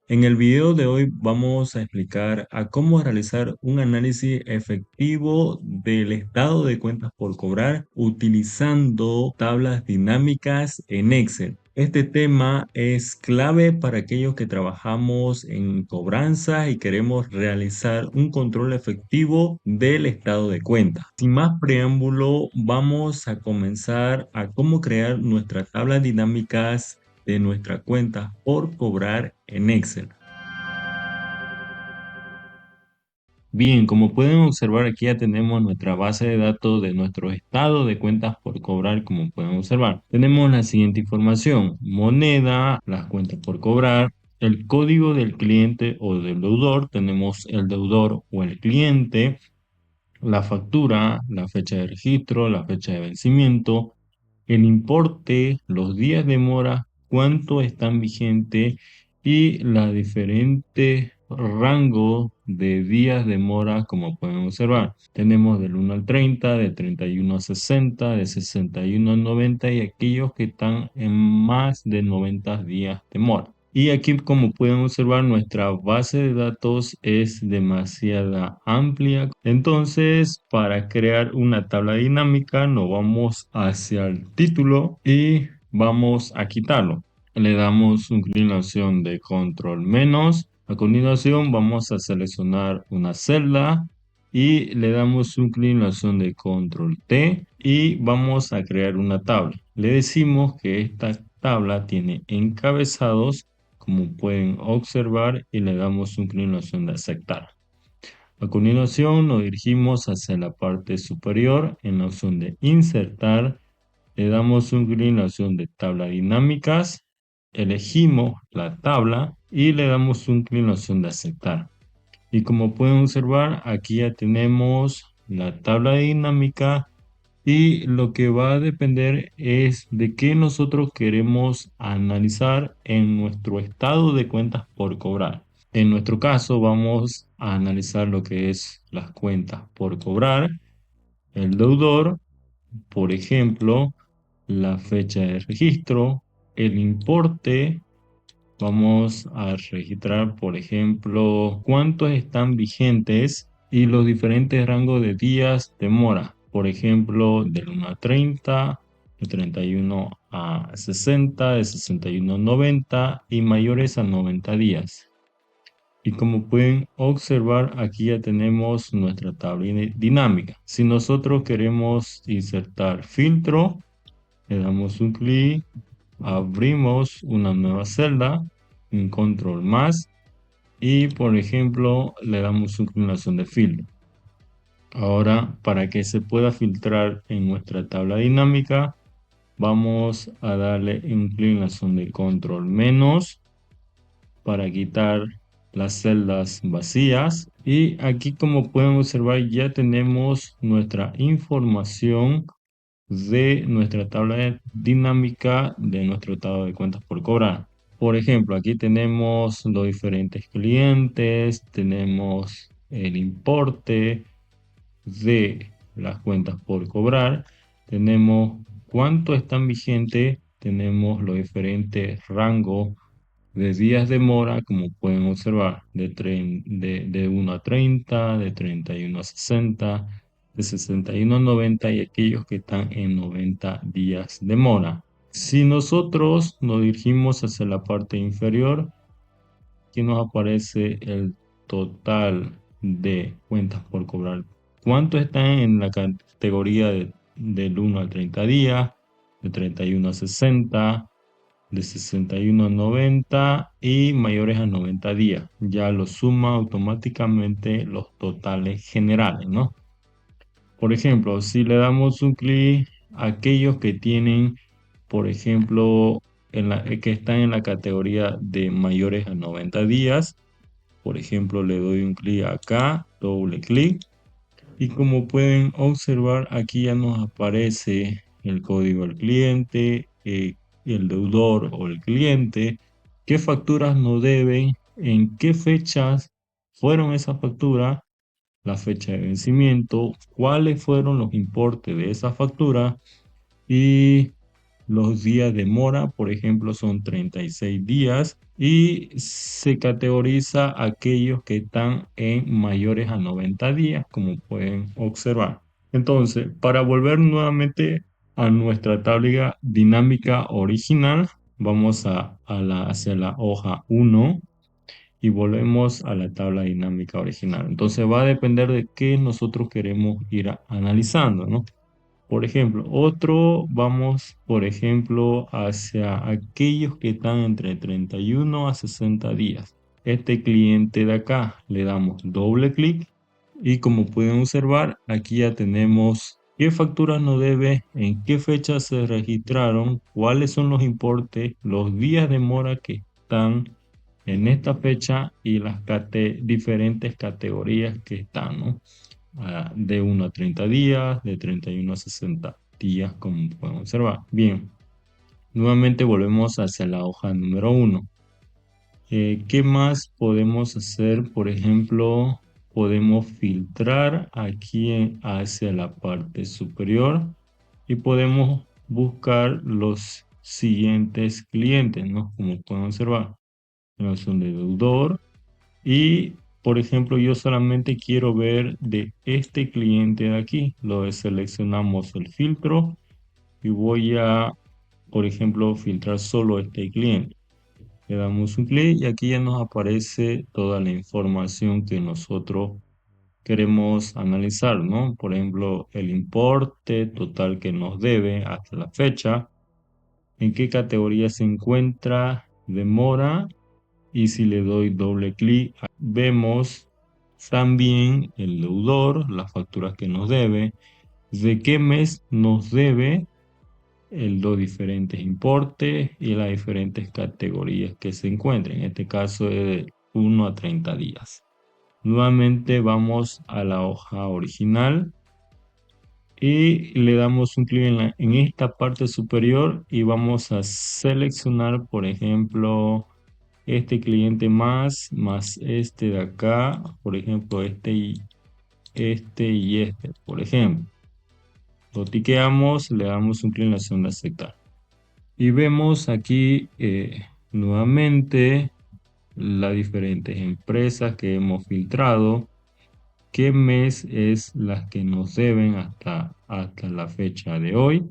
En el video de hoy vamos a explicar a cómo realizar un análisis efectivo del estado de cuentas por cobrar utilizando tablas dinámicas en Excel. Este tema es clave para aquellos que trabajamos en cobranza y queremos realizar un control efectivo del estado de cuenta. Sin más preámbulo, vamos a comenzar a cómo crear nuestras tablas dinámicas de nuestra cuenta por cobrar en Excel. Bien, como pueden observar aquí ya tenemos nuestra base de datos de nuestro estado de cuentas por cobrar, como pueden observar. Tenemos la siguiente información: moneda, las cuentas por cobrar, el código del cliente o del deudor, tenemos el deudor o el cliente, la factura, la fecha de registro, la fecha de vencimiento, el importe, los días de mora, cuánto están vigentes y los diferentes rangos de días de mora, como pueden observar. Tenemos del 1 al 30, de 31 a 60, de 61 a 90 y aquellos que están en más de 90 días de mora. Y aquí, como pueden observar, nuestra base de datos es demasiado amplia. Entonces, para crear una tabla dinámica, nos vamos hacia el título y vamos a quitarlo. Le damos una inclinación de control menos. A continuación, vamos a seleccionar una celda y le damos una inclinación de control T y vamos a crear una tabla. Le decimos que esta tabla tiene encabezados, como pueden observar, y le damos una inclinación de aceptar. A continuación nos dirigimos hacia la parte superior en la opción de insertar, le damos una inclinación de tabla dinámicas, elegimos la tabla y le damos una inclinación de aceptar. Y como pueden observar, aquí ya tenemos la tabla dinámica y lo que va a depender es de qué nosotros queremos analizar en nuestro estado de cuentas por cobrar. En nuestro caso vamos a analizar lo que es las cuentas por cobrar, el deudor, por ejemplo, la fecha de registro, el importe. Vamos a registrar, por ejemplo, cuántos están vigentes y los diferentes rangos de días de mora. Por ejemplo, del 1 a 30, de 31 a 60, de 61 a 90 y mayores a 90 días. Y como pueden observar, aquí ya tenemos nuestra tabla dinámica. Si nosotros queremos insertar filtro, le damos un clic, abrimos una nueva celda, un control más y por ejemplo le damos inclinación de filtro. Ahora, para que se pueda filtrar en nuestra tabla dinámica, vamos a darle inclinación de control menos para quitar las celdas vacías. Y aquí, como pueden observar, ya tenemos nuestra información de nuestra tabla dinámica de nuestro estado de cuentas por cobrar. Por ejemplo, aquí tenemos los diferentes clientes, tenemos el importe de las cuentas por cobrar, tenemos cuánto están vigentes, tenemos los diferentes rangos de días de mora, como pueden observar, de 1 a 30, de 31 a 60, de 61 a 90 y aquellos que están en 90 días de mora. Si nosotros nos dirigimos hacia la parte inferior, aquí nos aparece el total de cuentas por cobrar. ¿Cuánto están en la categoría del 1 al 30 días, de 31 a 60? De 61 a 90 y mayores a 90 días. Ya lo suma automáticamente los totales generales, ¿no? Por ejemplo, si le damos un clic a aquellos que tienen, por ejemplo, que están en la categoría de mayores a 90 días, por ejemplo, le doy un clic acá, doble clic, y como pueden observar, aquí ya nos aparece el código del cliente, el deudor o el cliente, qué facturas nos deben, en qué fechas fueron esas facturas, la fecha de vencimiento, cuáles fueron los importes de esa factura y los días de mora, por ejemplo, son 36 días y se categoriza aquellos que están en mayores a 90 días, como pueden observar. Entonces, para volver nuevamente a nuestra tabla dinámica original, vamos hacia la hoja 1 y volvemos a la tabla dinámica original. Entonces va a depender de qué nosotros queremos ir analizando, ¿no? Por ejemplo, vamos, por ejemplo, hacia aquellos que están entre 31 a 60 días. Este cliente de acá le damos doble clic y como pueden observar, aquí ya tenemos qué facturas nos debe, en qué fecha se registraron, cuáles son los importes, los días de mora que están en esta fecha y las diferentes categorías que están, ¿no? De 1 a 30 días, de 31 a 60 días, como pueden observar. Bien, nuevamente volvemos hacia la hoja número 1. ¿Qué más podemos hacer? Por ejemplo, podemos filtrar aquí hacia la parte superior y podemos buscar los siguientes clientes, ¿no? Como pueden observar, relación de deudor y, por ejemplo, yo solamente quiero ver de este cliente de aquí. Lo seleccionamos el filtro y voy a, por ejemplo, filtrar solo este cliente. Le damos un clic y aquí ya nos aparece toda la información que nosotros queremos analizar, ¿no? Por ejemplo, el importe total que nos debe hasta la fecha, en qué categoría se encuentra, demora, y si le doy doble clic, vemos también el deudor, las facturas que nos debe, de qué mes nos debe, los diferentes importes y las diferentes categorías que se encuentran. En este caso es de 1 a 30 días. Nuevamente vamos a la hoja original y le damos un clic en esta parte superior y vamos a seleccionar, por ejemplo, este cliente más este de acá, por ejemplo, este y este, por ejemplo. Lo tiqueamos, le damos un clic en la opción de aceptar. Y vemos aquí nuevamente las diferentes empresas que hemos filtrado, qué mes es las que nos deben hasta la fecha de hoy,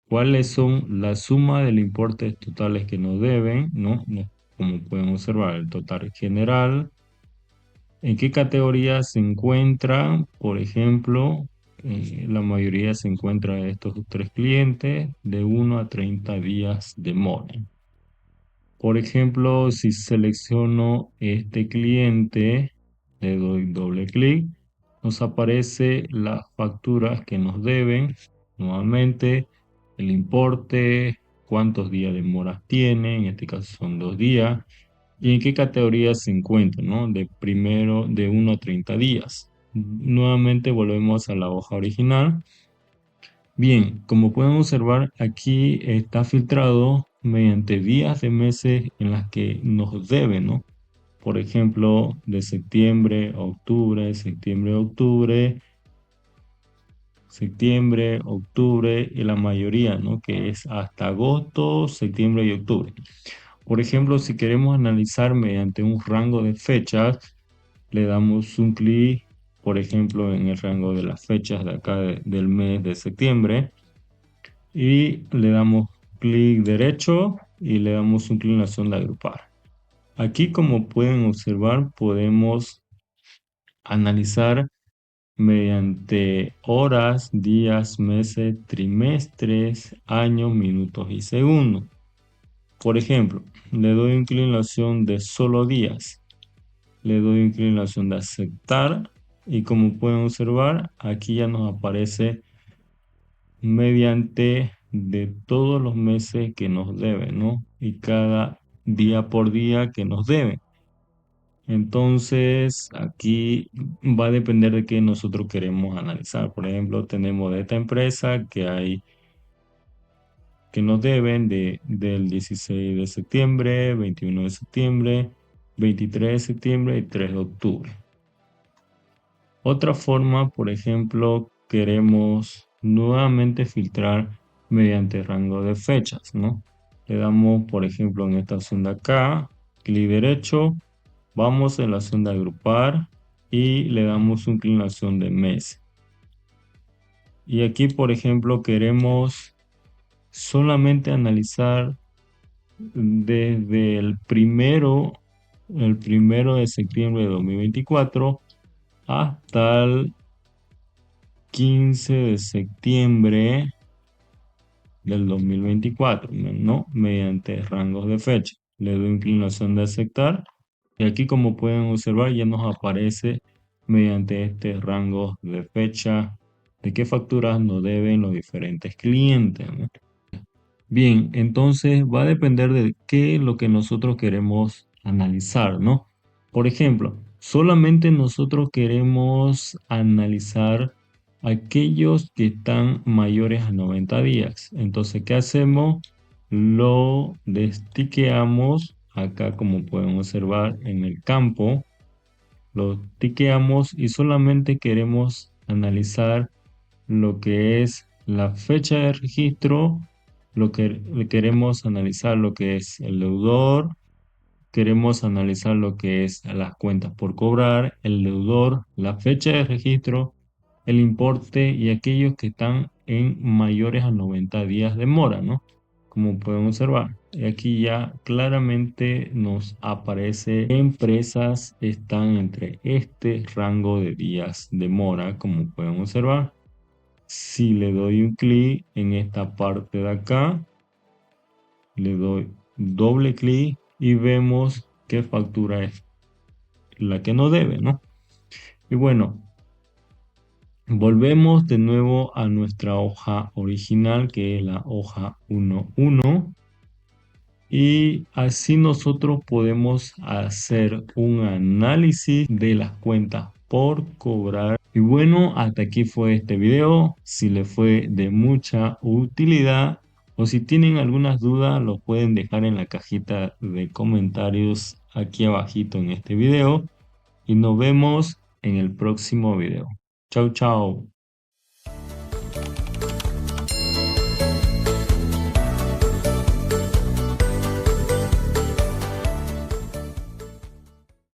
cuáles son la suma del importe totales que nos deben, ¿no? Como pueden observar, el total general, en qué categoría se encuentra, por ejemplo, la mayoría se encuentra de estos tres clientes de 1 a 30 días de mora. Por ejemplo, si selecciono este cliente, le doy doble clic, nos aparece las facturas que nos deben, nuevamente el importe, cuántos días de mora tiene, en este caso son 2 días, y en qué categoría se encuentra, ¿no? De 1 a 30 días. Nuevamente volvemos a la hoja original. Bien, como pueden observar, aquí está filtrado mediante días de meses en las que nos deben, ¿no? Por ejemplo, de septiembre a octubre, septiembre a octubre, septiembre, octubre y la mayoría, ¿no? Que es hasta agosto, septiembre y octubre. Por ejemplo, si queremos analizar mediante un rango de fechas, le damos un clic, por ejemplo, en el rango de las fechas de acá del mes de septiembre y le damos clic derecho y le damos un clic en la opción de agrupar. Aquí, como pueden observar, podemos analizar mediante horas, días, meses, trimestres, años, minutos y segundos. Por ejemplo, le doy un clic en la opción de solo días, le doy un clic en la opción de aceptar y como pueden observar, aquí ya nos aparece mediante de todos los meses que nos deben, ¿no? Y cada día por día que nos deben. Entonces, aquí va a depender de qué nosotros queremos analizar. Por ejemplo, tenemos de esta empresa que nos deben del 16 de septiembre, 21 de septiembre, 23 de septiembre y 3 de octubre. Otra forma, por ejemplo, queremos nuevamente filtrar mediante rango de fechas, ¿no? Le damos, por ejemplo, en esta opción de acá, clic derecho, vamos en la opción de agrupar y le damos una inclinación de mes. Y aquí, por ejemplo, queremos solamente analizar desde el primero de septiembre de 2024 hasta el 15 de septiembre del 2024, ¿no? Mediante rangos de fecha. Le doy inclinación de aceptar y aquí, como pueden observar, ya nos aparece mediante este rango de fecha de qué facturas nos deben los diferentes clientes, ¿no? Bien, entonces va a depender de qué es lo que nosotros queremos analizar, ¿no? Por ejemplo, solamente nosotros queremos analizar aquellos que están mayores a 90 días. Entonces, ¿qué hacemos? Lo destiqueamos acá, como pueden observar en el campo, lo tiqueamos y solamente queremos analizar lo que es la fecha de registro, lo que queremos analizar lo que es el deudor, queremos analizar lo que es las cuentas por cobrar, el deudor, la fecha de registro, el importe y aquellos que están en mayores a 90 días de mora, ¿no? Como pueden observar. Y aquí ya claramente nos aparece qué empresas están entre este rango de días de mora, como pueden observar. Si le doy un clic en esta parte de acá, le doy doble clic y vemos qué factura es la que no debe, ¿no? Y bueno, volvemos de nuevo a nuestra hoja original, que es la hoja 1.1. Y así nosotros podemos hacer un análisis de las cuentas por cobrar. Y bueno, hasta aquí fue este video. Si les fue de mucha utilidad o si tienen algunas dudas, lo pueden dejar en la cajita de comentarios aquí abajito en este video. Y nos vemos en el próximo video. Chau, chau.